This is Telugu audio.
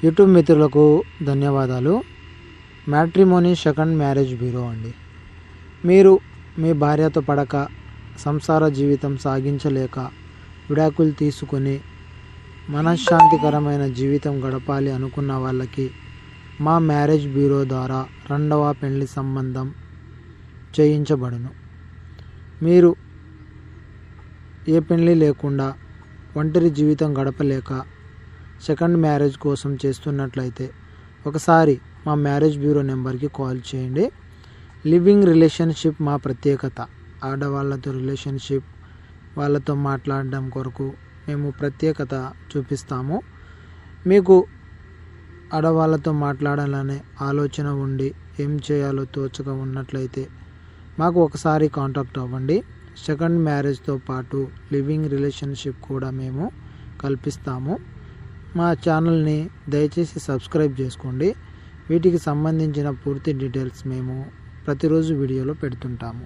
యూట్యూబ్ మిత్రులకు ధన్యవాదాలు. మ్యాట్రిమోనీ సెకండ్ మ్యారేజ్ బ్యూరో అండి. మీరు మీ భార్యతో పడక సంసార జీవితం సాగించలేక విడాకులు తీసుకొని మనశ్శాంతికరమైన జీవితం గడపాలి అనుకున్న వాళ్ళకి మా మ్యారేజ్ బ్యూరో ద్వారా రెండవ పెళ్లి సంబంధం చేయించబడును. మీరు ఏ పెళ్లి లేకుండా ఒంటరి జీవితం గడపలేక సెకండ్ మ్యారేజ్ కోసం చేస్తున్నట్లయితే ఒకసారి మా మ్యారేజ్ బ్యూరో నెంబర్కి కాల్ చేయండి. లివింగ్ రిలేషన్షిప్ మా ప్రత్యేకత. ఆడవాళ్ళతో రిలేషన్షిప్ వాళ్ళతో మాట్లాడడం కొరకు మేము ప్రత్యేకత చూపిస్తాము. మీకు ఆడవాళ్ళతో మాట్లాడాలనే ఆలోచన ఉండి ఏం చేయాలో తోచక ఉన్నట్లయితే మాకు ఒకసారి కాంటాక్ట్ అవ్వండి. సెకండ్ మ్యారేజ్తో పాటు లివింగ్ రిలేషన్షిప్ కూడా మేము కల్పిస్తాము. మా ఛానల్ని దయచేసి సబ్స్క్రైబ్ చేసుకోండి. వీటికి సంబంధించిన పూర్తి డీటెయిల్స్ మేము ప్రతిరోజు వీడియోలో పెడుతుంటాము.